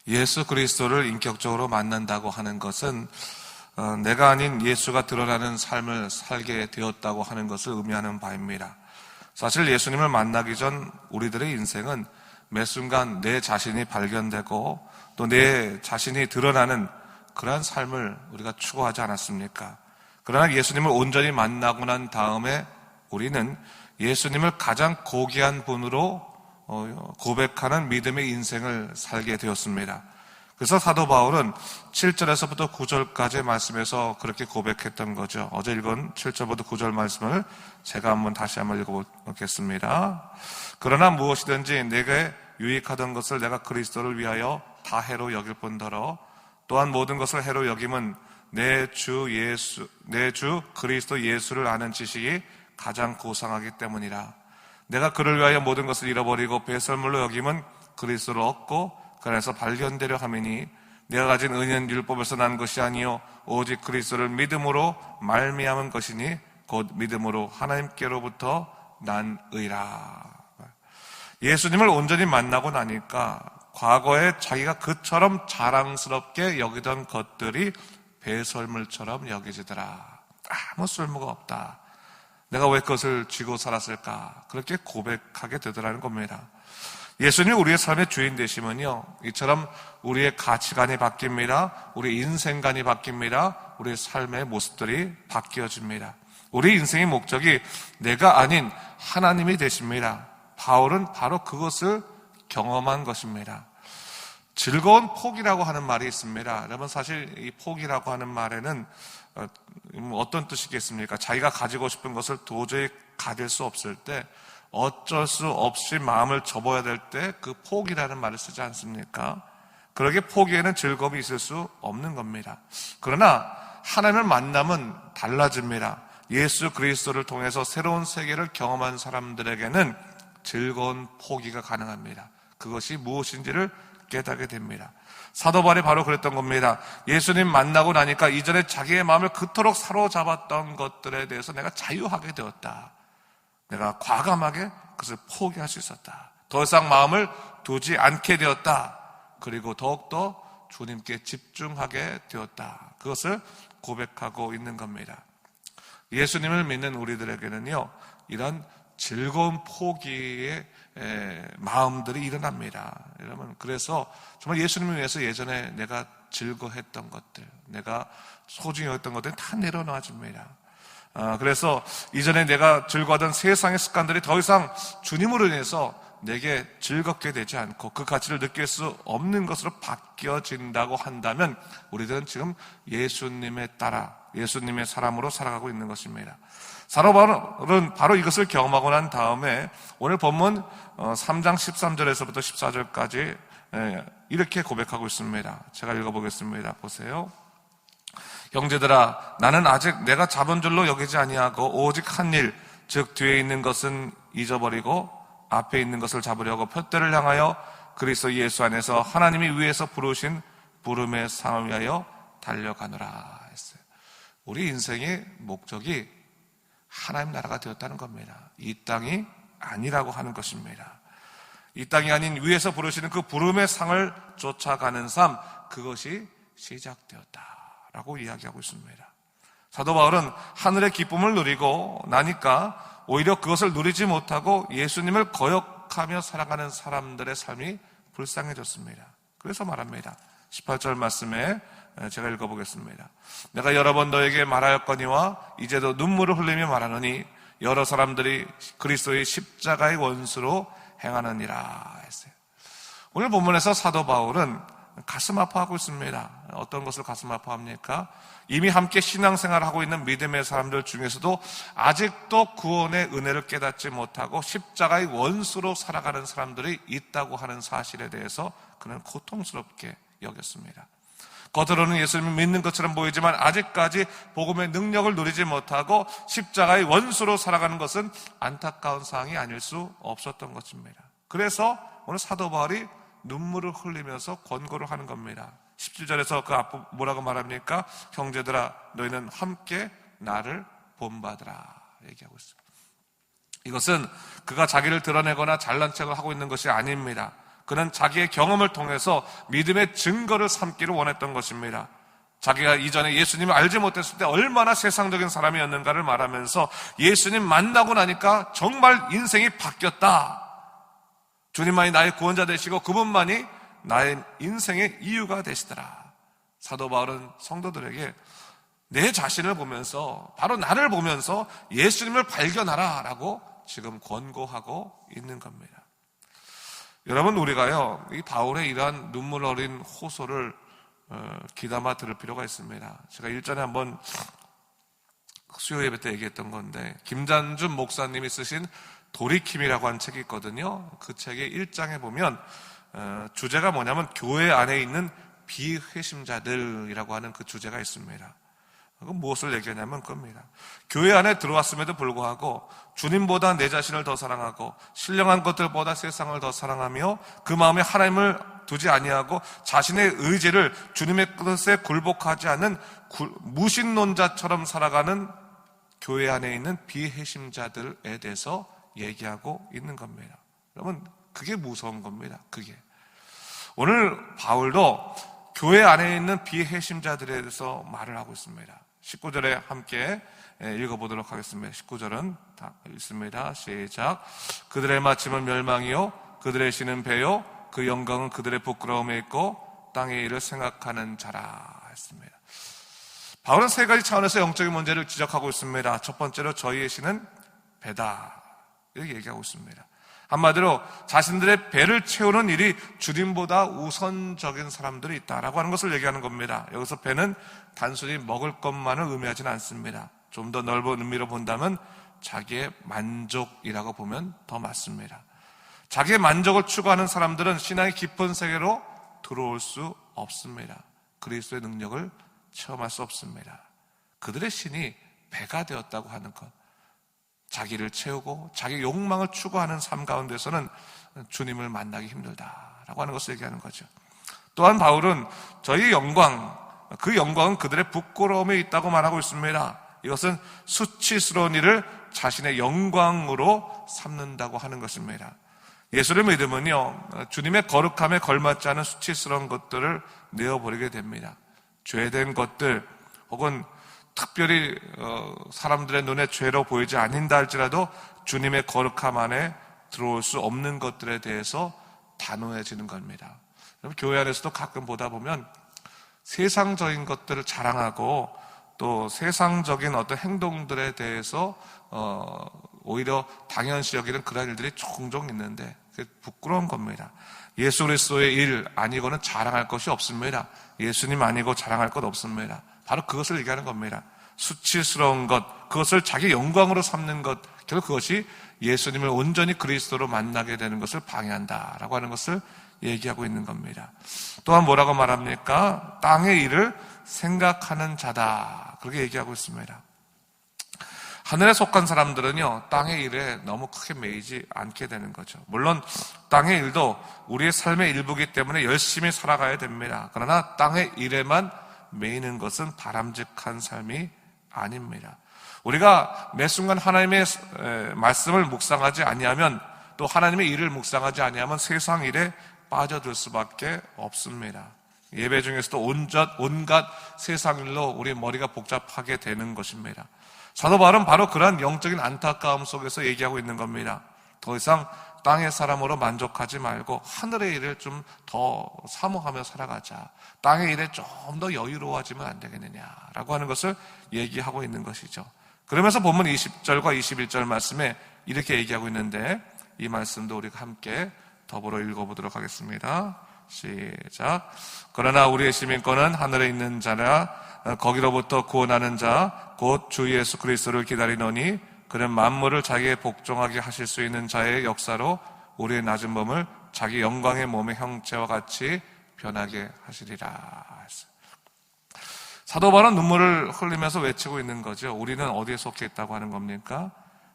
예수 그리스도를 인격적으로 만난다고 하는 것은 내가 아닌 예수가 드러나는 삶을 살게 되었다고 하는 것을 의미하는 바입니다. 사실 예수님을 만나기 전 우리들의 인생은 매 순간 내 자신이 발견되고 또 내 자신이 드러나는 그러한 삶을 우리가 추구하지 않았습니까? 그러나 예수님을 온전히 만나고 난 다음에 우리는 예수님을 가장 고귀한 분으로 고백하는 믿음의 인생을 살게 되었습니다. 그래서 사도 바울은 7절에서부터 9절까지의 말씀에서 그렇게 고백했던 거죠. 어제 읽은 7절부터 9절 말씀을 제가 다시 한번 읽어보겠습니다. 그러나 무엇이든지 내게 유익하던 것을 내가 그리스도를 위하여 다 해로 여길 뿐더러 또한 모든 것을 해로 여김은 내 주 그리스도 예수를 아는 지식이 가장 고상하기 때문이라. 내가 그를 위하여 모든 것을 잃어버리고 배설물로 여김은 그리스도를 얻고 그 안에서 발견되려 함이니 내가 가진 은혜는 율법에서 난 것이 아니요 오직 그리스도를 믿음으로 말미암은 것이니 곧 믿음으로 하나님께로부터 난 의라. 예수님을 온전히 만나고 나니까 과거에 자기가 그처럼 자랑스럽게 여기던 것들이 배설물처럼 여겨지더라. 아무 쓸모가 없다. 내가 왜 그것을 쥐고 살았을까? 그렇게 고백하게 되더라는 겁니다. 예수님이 우리의 삶의 주인 되시면요, 이처럼 우리의 가치관이 바뀝니다. 우리 인생관이 바뀝니다. 우리의 삶의 모습들이 바뀌어집니다. 우리 인생의 목적이 내가 아닌 하나님이 되십니다. 바울은 바로 그것을 경험한 것입니다. 즐거운 포기라고 하는 말이 있습니다. 여러분, 사실 이 포기라고 하는 말에는 어떤 뜻이겠습니까? 자기가 가지고 싶은 것을 도저히 가질 수 없을 때, 어쩔 수 없이 마음을 접어야 될 때 그 포기라는 말을 쓰지 않습니까? 그러게 포기에는 즐거움이 있을 수 없는 겁니다. 그러나 하나님을 만나면 달라집니다. 예수 그리스도를 통해서 새로운 세계를 경험한 사람들에게는 즐거운 포기가 가능합니다. 그것이 무엇인지를 깨닫게 됩니다. 사도 바울이 바로 그랬던 겁니다. 예수님 만나고 나니까 이전에 자기의 마음을 그토록 사로잡았던 것들에 대해서 내가 자유하게 되었다. 내가 과감하게 그것을 포기할 수 있었다. 더 이상 마음을 두지 않게 되었다. 그리고 더욱더 주님께 집중하게 되었다. 그것을 고백하고 있는 겁니다. 예수님을 믿는 우리들에게는요, 이런 즐거운 포기의 마음들이 일어납니다. 여러분, 그래서 정말 예수님을 위해서 예전에 내가 즐거워했던 것들, 내가 소중히 여겼던 것들이 다 내려놔집니다. 그래서 이전에 내가 즐거워하던 세상의 습관들이 더 이상 주님으로 인해서 내게 즐겁게 되지 않고 그 가치를 느낄 수 없는 것으로 바뀌어진다고 한다면 우리들은 지금 예수님에 따라 예수님의 사람으로 살아가고 있는 것입니다. 사도 바울은 바로 이것을 경험하고 난 다음에 오늘 본문 3장 13절에서부터 14절까지 이렇게 고백하고 있습니다. 제가 읽어보겠습니다. 보세요. 형제들아, 나는 아직 내가 잡은 줄로 여기지 아니하고 오직 한 일, 즉 뒤에 있는 것은 잊어버리고 앞에 있는 것을 잡으려고 표대를 향하여 그리스도 예수 안에서 하나님이 위에서 부르신 부름의 상을 위하여 달려가노라 했어요. 우리 인생의 목적이 하나님 나라가 되었다는 겁니다. 이 땅이 아니라고 하는 것입니다. 이 땅이 아닌 위에서 부르시는 그 부름의 상을 쫓아가는 삶, 그것이 시작되었다라고 이야기하고 있습니다. 사도 바울은 하늘의 기쁨을 누리고 나니까 오히려 그것을 누리지 못하고 예수님을 거역하며 살아가는 사람들의 삶이 불쌍해졌습니다. 그래서 말합니다. 18절 말씀에 제가 읽어보겠습니다. 내가 여러 번 너에게 말하였거니와 이제도 눈물을 흘리며 말하노니 여러 사람들이 그리스도의 십자가의 원수로 행하느니라 했어요. 오늘 본문에서 사도 바울은 가슴 아파하고 있습니다. 어떤 것을 가슴 아파합니까? 이미 함께 신앙생활을 하고 있는 믿음의 사람들 중에서도 아직도 구원의 은혜를 깨닫지 못하고 십자가의 원수로 살아가는 사람들이 있다고 하는 사실에 대해서 그는 고통스럽게 여겼습니다. 겉으로는 예수님을 믿는 것처럼 보이지만 아직까지 복음의 능력을 누리지 못하고 십자가의 원수로 살아가는 것은 안타까운 사항이 아닐 수 없었던 것입니다. 그래서 오늘 사도 바울이 눈물을 흘리면서 권고를 하는 겁니다. 17절에서 그 앞 뭐라고 말합니까? 형제들아, 너희는 함께 나를 본받으라 얘기하고 있습니다. 이것은 그가 자기를 드러내거나 잘난 척을 하고 있는 것이 아닙니다. 그는 자기의 경험을 통해서 믿음의 증거를 삼기를 원했던 것입니다. 자기가 이전에 예수님을 알지 못했을 때 얼마나 세상적인 사람이었는가를 말하면서 예수님 만나고 나니까 정말 인생이 바뀌었다. 주님만이 나의 구원자 되시고 그분만이 나의 인생의 이유가 되시더라. 사도 바울은 성도들에게 내 자신을 보면서, 바로 나를 보면서 예수님을 발견하라 라고 지금 권고하고 있는 겁니다. 여러분, 우리가요, 이 바울의 이러한 눈물 어린 호소를 귀담아 들을 필요가 있습니다. 제가 일전에 한번 수요 예배 때 얘기했던 건데, 김잔준 목사님이 쓰신 돌이킴이라고 한 책이 있거든요. 그 책의 1장에 보면 주제가 뭐냐면 교회 안에 있는 비회심자들이라고 하는 그 주제가 있습니다. 그건 무엇을 얘기하냐면 그겁니다. 교회 안에 들어왔음에도 불구하고 주님보다 내 자신을 더 사랑하고 신령한 것들보다 세상을 더 사랑하며 그 마음에 하나님을 두지 아니하고 자신의 의지를 주님의 뜻에 굴복하지 않는 무신론자처럼 살아가는 교회 안에 있는 비회심자들에 대해서 얘기하고 있는 겁니다. 여러분, 그게 무서운 겁니다. 그게. 오늘 바울도 교회 안에 있는 비회심자들에 대해서 말을 하고 있습니다. 19절에 함께 읽어보도록 하겠습니다. 19절은 다 읽습니다. 시작. 그들의 마침은 멸망이요 그들의 신은 배요 그 영광은 그들의 부끄러움에 있고 땅의 일을 생각하는 자라 했습니다. 바울은 세 가지 차원에서 영적인 문제를 지적하고 있습니다. 첫 번째로 저희의 신은 배다 이렇게 얘기하고 있습니다. 한마디로 자신들의 배를 채우는 일이 주님보다 우선적인 사람들이 있다라고 하는 것을 얘기하는 겁니다. 여기서 배는 단순히 먹을 것만을 의미하지는 않습니다. 좀 더 넓은 의미로 본다면 자기의 만족이라고 보면 더 맞습니다. 자기의 만족을 추구하는 사람들은 신앙의 깊은 세계로 들어올 수 없습니다. 그리스도의 능력을 체험할 수 없습니다. 그들의 신이 배가 되었다고 하는 것, 자기를 채우고 자기 욕망을 추구하는 삶 가운데서는 주님을 만나기 힘들다라고 하는 것을 얘기하는 거죠. 또한 바울은 저희 영광, 그 영광은 그들의 부끄러움에 있다고 말하고 있습니다. 이것은 수치스러운 일을 자신의 영광으로 삼는다고 하는 것입니다. 예수를 믿으면요, 주님의 거룩함에 걸맞지 않은 수치스러운 것들을 내어버리게 됩니다. 죄된 것들 혹은 특별히 사람들의 눈에 죄로 보이지 않는다 할지라도 주님의 거룩함 안에 들어올 수 없는 것들에 대해서 단호해지는 겁니다. 교회 안에서도 가끔 보다 보면 세상적인 것들을 자랑하고 또 세상적인 어떤 행동들에 대해서 오히려 당연시 여기는 그런 일들이 종종 있는데 그게 부끄러운 겁니다. 예수 그리스도의 일 아니고는 자랑할 것이 없습니다. 예수님 아니고 자랑할 것 없습니다. 바로 그것을 얘기하는 겁니다. 수치스러운 것, 그것을 자기 영광으로 삼는 것, 결국 그것이 예수님을 온전히 그리스도로 만나게 되는 것을 방해한다라고 하는 것을 얘기하고 있는 겁니다. 또한 뭐라고 말합니까? 땅의 일을 생각하는 자다, 그렇게 얘기하고 있습니다. 하늘에 속한 사람들은요, 땅의 일에 너무 크게 매이지 않게 되는 거죠. 물론 땅의 일도 우리의 삶의 일부이기 때문에 열심히 살아가야 됩니다. 그러나 땅의 일에만 매이는 것은 바람직한 삶이 아닙니다. 우리가 매 순간 하나님의 말씀을 묵상하지 아니하면, 또 하나님의 일을 묵상하지 아니하면 세상 일에 빠져들 수밖에 없습니다. 예배 중에서도 온갖 세상 일로 우리 머리가 복잡하게 되는 것입니다. 사도 바울은 바로 그러한 영적인 안타까움 속에서 얘기하고 있는 겁니다. 더 이상 땅의 사람으로 만족하지 말고 하늘의 일을 좀 더 사모하며 살아가자. 땅의 일에 좀 더 여유로워지면 안 되겠느냐라고 하는 것을 얘기하고 있는 것이죠. 그러면서 본문 20절과 21절 말씀에 이렇게 얘기하고 있는데, 이 말씀도 우리가 함께 더불어 읽어보도록 하겠습니다. 시작. 그러나 우리의 시민권은 하늘에 있는 자라 거기로부터 구원하는 자 곧 주 예수 그리스도를 기다리노니 그는 만물을 자기의 복종하게 하실 수 있는 자의 역사로 우리의 낮은 몸을 자기 영광의 몸의 형체와 같이 변하게 하시리라. 사도 바울은 눈물을 흘리면서 외치고 있는 거죠. 우리는 어디에 속해 있다고 하는 겁니까?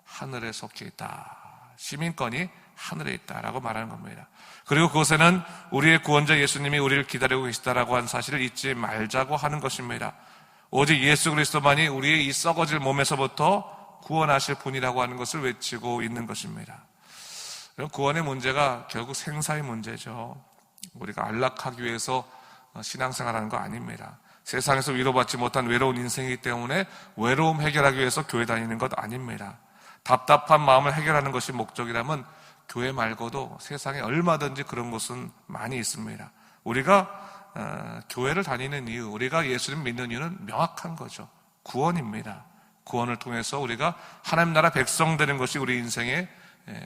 하늘에 속해 있다. 시민권이 하늘에 있다라고 말하는 겁니다. 그리고 그곳에는 우리의 구원자 예수님이 우리를 기다리고 계시다라고 한 사실을 잊지 말자고 하는 것입니다. 오직 예수 그리스도만이 우리의 이 썩어질 몸에서부터 구원하실 분이라고 하는 것을 외치고 있는 것입니다. 구원의 문제가 결국 생사의 문제죠. 우리가 안락하기 위해서 신앙생활하는 거 아닙니다. 세상에서 위로받지 못한 외로운 인생이기 때문에 외로움 해결하기 위해서 교회 다니는 것 아닙니다. 답답한 마음을 해결하는 것이 목적이라면 교회 말고도 세상에 얼마든지 그런 곳은 많이 있습니다. 우리가 교회를 다니는 이유, 우리가 예수님 믿는 이유는 명확한 거죠. 구원입니다. 구원을 통해서 우리가 하나님 나라 백성 되는 것이 우리 인생의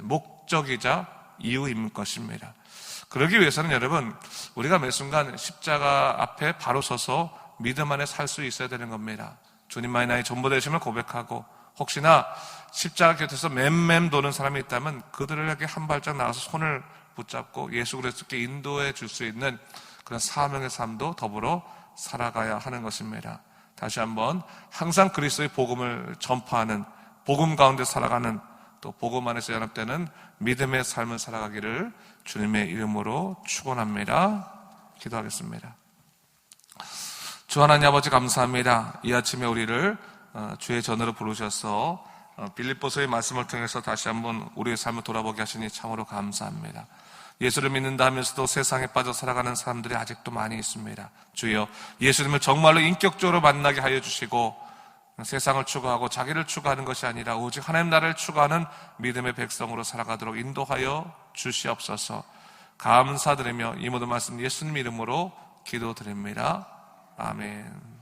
목적이자 이유인 것입니다. 그러기 위해서는 여러분, 우리가 매 순간 십자가 앞에 바로 서서 믿음 안에 살 수 있어야 되는 겁니다. 주님만이 나의 전부 되심을 고백하고, 혹시나 십자가 곁에서 맴맴 도는 사람이 있다면 그들에게 한 발짝 나가서 손을 붙잡고 예수 그리스도께 인도해 줄 수 있는 그런 사명의 삶도 더불어 살아가야 하는 것입니다. 다시 한번, 항상 그리스도의 복음을 전파하는, 복음 가운데 살아가는, 또 복음 안에서 연합되는 믿음의 삶을 살아가기를 주님의 이름으로 축원합니다. 기도하겠습니다. 주 하나님 아버지 감사합니다. 이 아침에 우리를 주의 전으로 부르셔서 빌립보서의 말씀을 통해서 다시 한번 우리의 삶을 돌아보게 하시니 참으로 감사합니다. 예수를 믿는다 하면서도 세상에 빠져 살아가는 사람들이 아직도 많이 있습니다. 주여, 예수님을 정말로 인격적으로 만나게 하여 주시고 세상을 추구하고 자기를 추구하는 것이 아니라 오직 하나님 나라를 추구하는 믿음의 백성으로 살아가도록 인도하여 주시옵소서. 감사드리며 이 모든 말씀 예수님 이름으로 기도드립니다. 아멘.